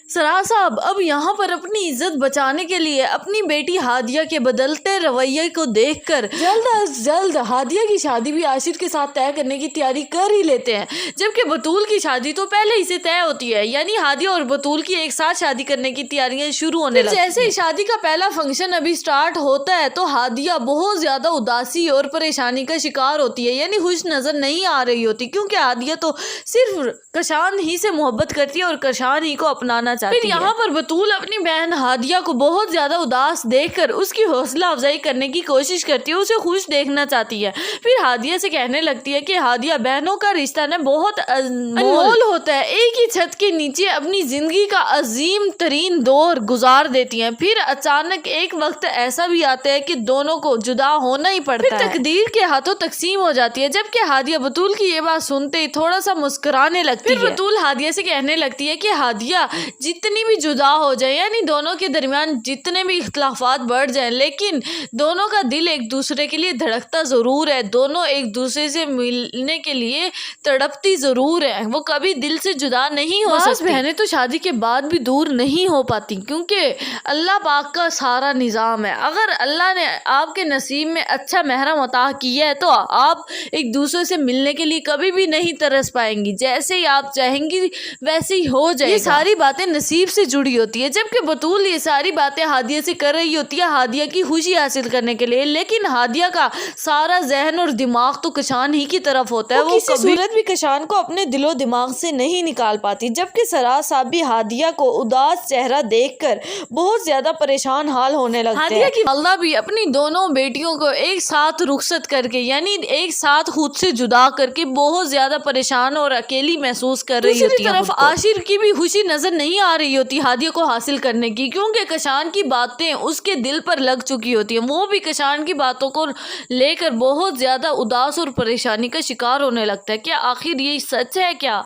سرا صاحب اب یہاں پر اپنی عزت بچانے کے لیے اپنی بیٹی ہادیہ کے بدلتے رویے کو دیکھ کر جلد از جلد ہادیہ کی شادی بھی عاشر کے ساتھ طے کرنے کی تیاری کر ہی لیتے ہیں، جبکہ بطول کی شادی تو پہلے ہی سے طے ہوتی ہے، یعنی ہادیہ اور بطول کی ایک ساتھ شادی کرنے کی تیاریاں شروع ہونے لگتی ہیں۔ جیسے ہی شادی کا پہلا فنکشن ابھی سٹارٹ ہوتا ہے تو ہادیہ بہت زیادہ اداسی اور پریشانی کا شکار ہوتی ہے، یعنی خوش نظر نہیں آ رہی ہوتی، کیونکہ ہادیہ تو صرف کشان ہی سے محبت کرتی ہے اور کشان ہی کو اپنانا چاہتی ہے۔ پھر یہاں پر بطول اپنی بہن ہادیہ کو بہت زیادہ اداس دیکھ کر اس کی حوصلہ افزائی کرنے کی کوشش کرتی ہے، اسے خوش دیکھنا چاہتی ہے۔ پھر ہادیہ سے کہنے لگتی ہے کہ ہادیہ بہنوں کا رشتہ نا بہت انمول ہوتا ہے، ایک ہی چھت کے نیچے اپنی زندگی کا عظیم ترین دور گزار دیتی ہیں، پھر اچانک ایک وقت ایسا بھی آتا ہے کہ دونوں کو جدا ہونا ہی پڑتا ہے، پھر تقدیر کے ہاتھوں تقسیم ہو جاتی ہے۔ جبکہ ہادیہ بطول کی یہ بات سنتے ہی تھوڑا سا مسکرانے لگتی ہے۔ پھر بطول ہادیہ سے کہنے لگتی ہے کہ ہادیہ جتنی بھی جدا ہو جائے، یعنی دونوں کے درمیان جتنے بھی اختلافات بڑھ جائیں، لیکن دونوں کا دل ایک دوسرے کے لیے دھڑکتا ضرور ہے، دونوں ایک دوسرے سے ملنے کے لیے تڑپتی ضرور ہے، وہ کبھی دل سے جدا نہیں ہو سکتی۔ بہنیں تو شادی کے بعد بھی دور نہیں ہو پاتی، کیونکہ اللہ پاک کا سارا نظام ہے، اگر اللہ نے آپ کے نصیب میں اچھا محرم عطا کیا ہے تو آپ ایک دوسرے سے ملنے کے لیے کبھی بھی نہیں ترس پائیں گی، جیسے ہی آپ چاہیں گی ویسے ہی ہو جائے گا۔ یہ ساری باتیں نصیب سے جڑی ہوتی ہے، جبکہ بطول یہ ساری باتیں ہادیہ سے کر رہی ہوتی ہے ہادیہ کی خوشی حاصل کرنے کے لیے، لیکن ہادیہ کا سارا ذہن اور دماغ تو کشان ہی کی طرف ہوتا ہے، وہ کسی صورت بھی کشان کو اپنے دل و دماغ سے نہیں نکال پاتی۔ جبکہ سرا صاحب بھی ہادیہ کو اداس چہرہ دیکھ کر بہت زیادہ پریشان حال ہونے لگتے ہیں۔ ہادیہ کی والدہ بھی اپنی دونوں بیٹیوں کو ایک ساتھ رخصت کر کے، یعنی ایک ساتھ خود سے جدا کر کے بہت زیادہ پریشان اور اکیلی محسوس کر رہی ہوتی ہے۔ دوسری طرف عاشر کی بھی خوشی نظر نہیں آ رہی ہوتی ہادیہ کو حاصل کرنے کی، کیونکہ کشان کی باتیں اس کے دل پر لگ چکی ہوتی ہیں، وہ بھی کشان کی باتوں کو لے کر بہت زیادہ اداس اور پریشانی کا شکار ہونے لگتا ہے۔ کیا آخر یہ سچ ہے کیا؟